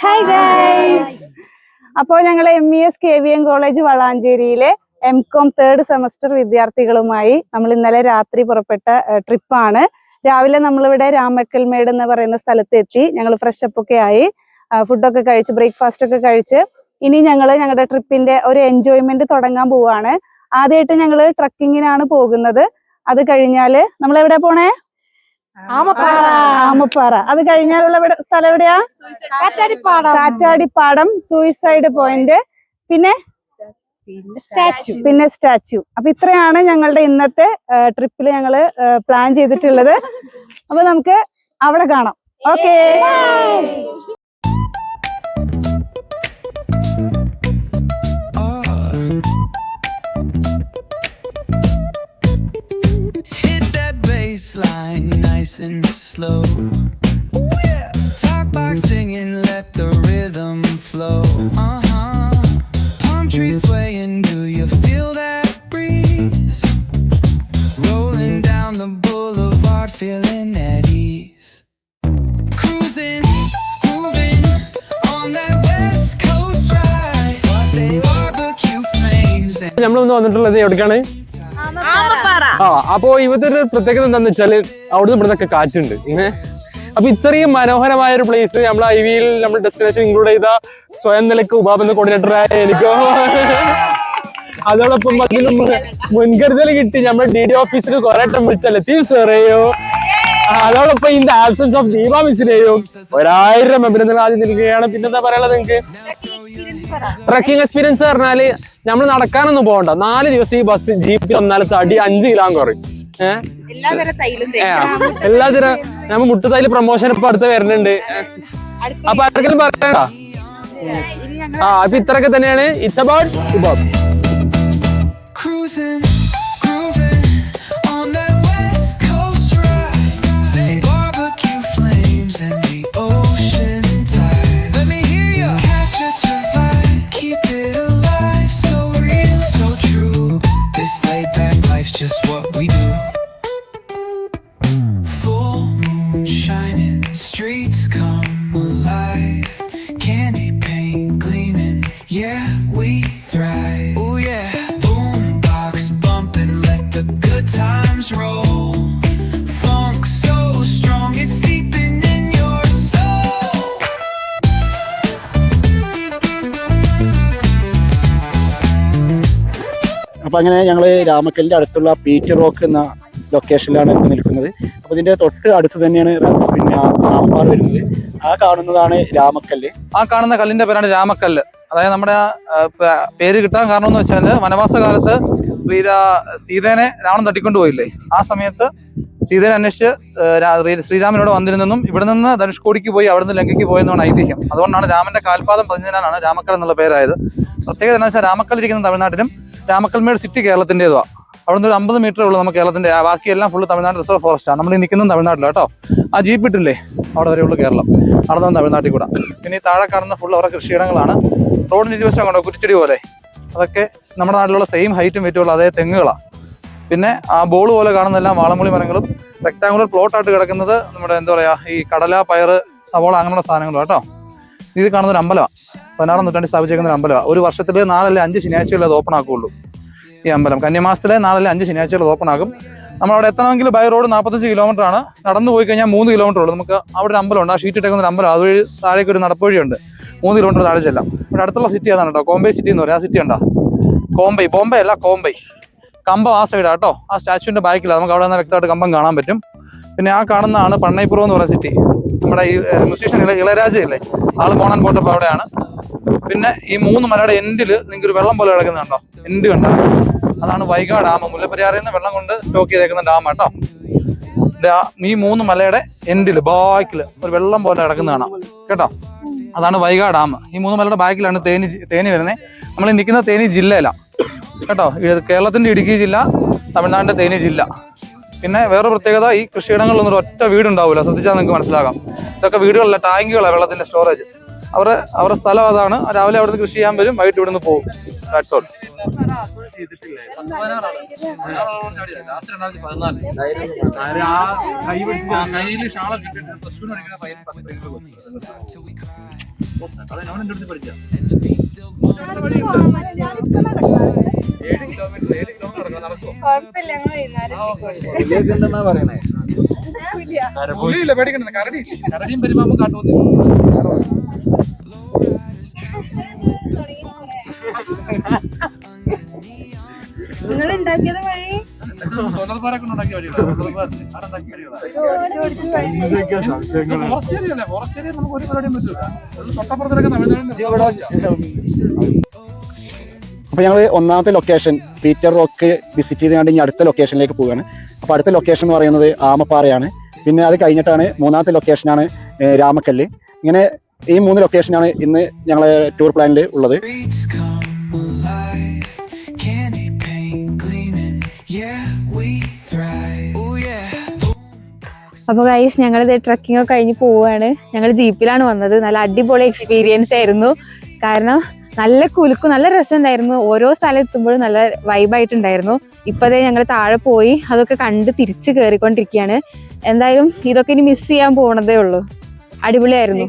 Hi guys. അപ്പോൾ ഞങ്ങൾ MES KVM college വളാഞ്ചേരിയിലെ MCOM 3rd സെമസ്റ്റർ വിദ്യാർത്ഥികളുമായി നമ്മൾ ഇന്നലെ രാത്രി പുറപ്പെട്ട ട്രിപ്പാണ്. രാവിലെ നമ്മളിവിടെ രാമക്കൽമേട് എന്ന് പറയുന്ന സ്ഥലത്ത് എത്തി. ഞങ്ങൾ ഫ്രഷ് അപ്പ് ഒക്കെ ആയി, ഫുഡൊക്കെ കഴിച്ച് ബ്രേക്ക്ഫാസ്റ്റ് ഒക്കെ കഴിച്ച് ഇനി ഞങ്ങൾ ഞങ്ങളുടെ ട്രിപ്പിന്റെ ഒരു എൻജോയ്മെന്റ് തുടങ്ങാൻ പോവാണ്. ആദ്യമായിട്ട് ഞങ്ങൾ ട്രക്കിങ്ങിനാണ് പോകുന്നത്. അത് കഴിഞ്ഞാല് നമ്മൾ എവിടെ പോണേ? ആമപ്പാറ. അത് കഴിഞ്ഞാലുള്ള സ്ഥലം എവിടെയാ? കാറ്റാടിപ്പാടം, സൂയിസൈഡ് പോയിന്റ്, പിന്നെ സ്റ്റാച്യു. അപ്പൊ ഇത്രയാണ് ഞങ്ങളുടെ ഇന്നത്തെ ട്രിപ്പിൽ ഞങ്ങള് പ്ലാൻ ചെയ്തിട്ടുള്ളത്. അപ്പൊ നമുക്ക് അവിടെ കാണാം. Okay. Line nice and slow. Ooh, yeah. Talk box singing, let the rhythm flow. Palm trees swaying, do you feel that breeze? Rolling down the boulevard, feeling at ease. Cruising, moving on that west coast ride. Say barbecue flames. നമ്മളൊന്ന് വന്നിട്ടുള്ളത് എവിടേക്കാണ്? അപ്പോ ഇവിടുത്തെ ഒരു പ്രത്യേകത എന്താന്ന് വെച്ചാല് അവിടുന്ന് ഇവിടുന്നൊക്കെ കാറ്റുണ്ട്. അപ്പൊ ഇത്രയും മനോഹരമായ ഒരു പ്ലേസ് നമ്മൾ IVയിൽ നമ്മൾ ഡെസ്റ്റിനേഷൻ ഇൻക്ലൂഡ് ചെയ്ത സ്വയം നിലക്ക് ഉപാബെന്ന കോർഡിനേറ്ററായ എനിക്കോ അതോടൊപ്പം അതിന് മുൻകരുതൽ കിട്ടി നമ്മുടെ DD ഓഫീസിൽ കുറെ ടൈം വിളിച്ച ലത്തീഫ് സാറേയോ, അതോടൊപ്പം ഇതിന്റെ ആബ്സെൻസ് ഓഫ് ദീപ മിസ്സിനെയോ 1000 അഭിനന്ദനം ആദ്യം നൽകുകയാണ്. പിന്നെന്താ പറയാനുള്ളത് നിങ്ങൾക്ക്? ട്രക്കിംഗ് എക്സ്പീരിയൻസ് പറഞ്ഞാല് നമ്മൾ നടക്കാനൊന്നും പോകണ്ട. 4 ദിവസം ഈ ബസ് ജീപ്പിൽ വന്നാലും തടി 5 കിലോ കുറയും. എല്ലാതരം നമ്മൾ മുട്ടുതൈല് പ്രൊമോഷൻ ഇപ്പൊ അടുത്ത് വരുന്നുണ്ട്. അപ്പൊ ആർക്കെങ്കിലും പറയണ്ട. അപ്പൊ ഇത്രയൊക്കെ തന്നെയാണ്. ഇറ്റ്സ് അബൌട്ട് ഉബാബ്. Just what we do. Full moon shining, streets come alive. Candy paint gleaming, yeah, we thrive. Oh yeah. Boom box bumping, let the good times roll. Funk so strong, it's seeping in your soul. അപ്പോൾ അങ്ങനെ ഞങ്ങൾ രാമക്കലിൻ്റെ അടുത്തുള്ള Pete rock എന്ന ലൊക്കേഷനിലാണ് നിൽക്കുന്നത്. അപ്പോൾ ഇതിൻ്റെ തൊട്ട് അടുത്ത് തന്നെയാണ് പിന്നെ ആമപ്പാറ വരുന്നത്. ആ കാണുന്നതാണ് രാമക്കല്ല്. ആ കാണുന്ന കല്ലിന്റെ പേരാണ് രാമക്കല്ല്. അതായത് നമ്മുടെ പേര് കിട്ടാൻ കാരണം എന്ന് വെച്ചാൽ വനവാസ കാലത്ത് സീതേനെ രാവണൻ തട്ടിക്കൊണ്ടു പോയില്ലേ, ആ സമയത്ത് സീതേനെ അന്വേഷിച്ച് ശ്രീരാമനോട് വന്നിരുന്നെന്നും ഇവിടെ നിന്ന് ധനുഷ്കോടിക്ക് പോയി അവിടെ നിന്ന് ലങ്കയ്ക്ക് പോയെന്നാണ് ഐതിഹ്യം. അതുകൊണ്ടാണ് രാമന്റെ കാൽപാദം പതിഞ്ഞതിനാണ് രാമക്കൽ എന്നുള്ള പേരായത്. പ്രത്യേകത എന്താ വെച്ചാൽ രാമക്കൽ ഇരിക്കുന്ന തമിഴ്നാട്ടിലും രാമക്കൽമേട് സിറ്റി കേരളത്തിൻ്റെതുമാണ്. അവിടെ നിന്ന് ഒരു 50 മീറ്റർ ഉള്ളൂ നമുക്ക് കേരളത്തിന്റെ. ബാക്കിയെല്ലാം ഫുള്ള് തമിഴ്നാട് റിസർവ് ഫോറസ്റ്റാണ്. നമ്മൾ ഈ നിൽക്കുന്നത് തമിഴ്നാട്ടിലാണ് കേട്ടോ. ആ ജീപ്പ് ഇട്ടില്ലേ അവിടെ വരെ ഉള്ളൂ കേരളം, അവിടെ നിന്ന് തമിഴ്നാട്ടിൽ കൂടെ. പിന്നെ ഈ താഴെ കാണുന്ന ഫുള്ള് അവരുടെ കൃഷിയിടങ്ങളാണ്. റോഡിന് ഇരുവശം കൊണ്ടോ കുറ്റിച്ചെടി പോലെ, അതൊക്കെ നമ്മുടെ നാട്ടിലുള്ള സെയിം ഹൈറ്റും വെയിറ്റുള്ള അതേ തെങ്ങുകളാണ്. പിന്നെ ആ ബോൾ പോലെ കാണുന്നതെല്ലാം വാളമുളി മരങ്ങളും. റെക്ടാങ്കുലർ പ്ലോട്ടായിട്ട് കിടക്കുന്നത് നമ്മുടെ എന്താ പറയുക, ഈ കടല, പയറ്, സവോള അങ്ങനെയുള്ള സാധനങ്ങളും കേട്ടോ. ഇത് കാണുന്ന ഒരു അമ്പലമാണ്, 16ാം നൂറ്റാണ്ടിൽ സ്ഥാപിച്ചേക്കുന്ന ഒരു അമ്പലമാണ്. ഒരു വർഷത്തിൽ 4 അല്ലെങ്കിൽ 5 ശനിയാഴ്ചകൾ അത് ഓപ്പൺ ആക്കുകയുള്ളൂ ഈ അമ്പലം. കന്യമാസത്തിലെ 4 അല്ലെങ്കിൽ 5 ശനിയാഴ്ചകൾ ഓപ്പൺ ആകും. നമ്മളവിടെ എത്തണമെങ്കിൽ ബൈ റോഡ് 45 കിലോമീറ്റർ ആണ്. നടന്നു പോയി കഴിഞ്ഞാൽ 3 കിലോമീറ്റർ ഉള്ളൂ. നമുക്ക് അവിടെ ഒരു അമ്പലമുണ്ട്, ആ ഷീറ്റ് ഇട്ടേക്കുന്ന ഒരു അമ്പലം. അതുവഴി താഴേക്ക് ഒരു നടപ്പുവഴിയുണ്ട്, 3 കിലോമീറ്റർ താഴെ ചെല്ലാം. ഇവിടെ അടുത്തുള്ള സിറ്റി അതാണ് കേട്ടോ, കോംബൈ സിറ്റി എന്ന് പറയും. ആ സിറ്റി ഉണ്ടോ? ബോംബെ അല്ല, കോംബൈ. കമ്പം ആ സൈഡാണ് കേട്ടോ. ആ സ്റ്റാച്യൂവിൻ്റെ ബാക്കിലാണ്, നമുക്ക് അവിടെ നിന്ന് വ്യക്തമായിട്ട് കമ്പം കാണാൻ പറ്റും. പിന്നെ ആ കാണുന്നതാണ് പണ്ണൈപ്പുറം എന്ന് പറയുന്ന സിറ്റി. നമ്മുടെ ഈ മ്യൂസീഷ്യൻ ഇളയരാജ ഇല്ലേ, ആൾ പോണാൻ പോട്ടപ്പോൾ അവിടെയാണ്. പിന്നെ ഈ 3 മലയുടെ എൻഡിൽ നിങ്ങൾക്ക് ഒരു വെള്ളം പോലെ കിടക്കുന്നുണ്ടോ, എൻഡ് കണ്ടോ, അതാണ് വൈഗ ഡാം. മുല്ലപ്പെരിയാറിൽ നിന്ന് വെള്ളം കൊണ്ട് സ്റ്റോക്ക് ചെയ്തേക്കുന്ന ഡാം കേട്ടോ. ഈ 3 മലയുടെ എൻഡിൽ ബാക്കിൽ ഒരു വെള്ളം പോലെ കിടക്കുന്ന കാണാം കേട്ടോ, അതാണ് വൈഗ ഡാം. ഈ 3 മലയുടെ ബാക്കിലാണ് തേനി വരുന്നത്. നമ്മൾ നിൽക്കുന്ന തേനി ജില്ലയിലാണ് കേട്ടോ. കേരളത്തിന്റെ ഇടുക്കി ജില്ല, തമിഴ്നാടിന്റെ തേനി ജില്ല. പിന്നെ വേറെ പ്രത്യേകത, ഈ കൃഷിയിടങ്ങളിലൊന്നും ഒറ്റ വീടുണ്ടാവില്ല. ശ്രദ്ധിച്ചാൽ നിങ്ങൾക്ക് മനസ്സിലാകാം. ഇതൊക്കെ വീടുകളിലെ ടാങ്കുകളാണ്, വെള്ളത്തിന്റെ സ്റ്റോറേജ്. അവരുടെ സ്ഥലം അതാണ്. രാവിലെ അവിടെ നിന്ന് കൃഷി ചെയ്യാൻ വരും, വൈകിട്ട് ഇവിടെ നിന്ന് പോകും. That's all. കരടിയും പെരുമാമ്പും കാട്ടുപോകുന്നില്ല. നിങ്ങൾ ഉണ്ടാക്കിയത് വഴി സോളർപാറൊക്കെ ഉണ്ടാക്കിയ വഴികളാണ്. ഫോറസ്റ്റ് ഏരിയ അല്ലേ? ഫോറസ്റ്റ് ഏരിയ നമുക്ക് ഒരു പരിപാടിയും പറ്റില്ല. തൊട്ടപ്പുറത്തിലൊക്കെ തമിഴ്നാടിന്റെ. അപ്പോൾ ഞങ്ങൾ ഒന്നാമത്തെ ലൊക്കേഷൻ പീറ്റർ റോക്ക് വിസിറ്റ് ചെയ്തുകൊണ്ട് ഇനി അടുത്ത ലൊക്കേഷനിലേക്ക് പോവുകയാണ്. അപ്പോൾ അടുത്ത ലൊക്കേഷൻ എന്ന് പറയുന്നത് ആമപ്പാറയാണ്. പിന്നെ അത് കഴിഞ്ഞിട്ടാണ് മൂന്നാമത്തെ ലൊക്കേഷനാണ് രാമക്കല്ല്. ഇങ്ങനെ ഈ 3 ലൊക്കേഷനാണ് ഇന്ന് ഞങ്ങളെ ടൂർ പ്ലാനിൽ ഉള്ളത്. Streets come alive, candy paint gleaming, yeah, we thrive. Oh yeah. അപ്പോൾ ഗൈസ് ഞങ്ങളിത് ട്രക്കിംഗ് ഒക്കെ കഴിഞ്ഞ് പോവുകയാണ്. ഞങ്ങൾ ജീപ്പിലാണ് വന്നത്. നല്ല അടിപൊളി എക്സ്പീരിയൻസ് ആയിരുന്നു. കാരണം നല്ല കുലുക്കും നല്ല രസമുണ്ടായിരുന്നു. ഓരോ സ്ഥലം എത്തുമ്പോഴും നല്ല വൈബായിട്ടുണ്ടായിരുന്നു. ഇപ്പോഴേ ഞങ്ങൾ താഴെ പോയി അതൊക്കെ കണ്ട് തിരിച്ച് കയറിക്കൊണ്ടിരിക്കുകയാണ്. എന്തായാലും ഇതൊക്കെ ഇനി മിസ് ചെയ്യാൻ പോണതേ ഉള്ളൂ. അടിപൊളിയായിരുന്നു.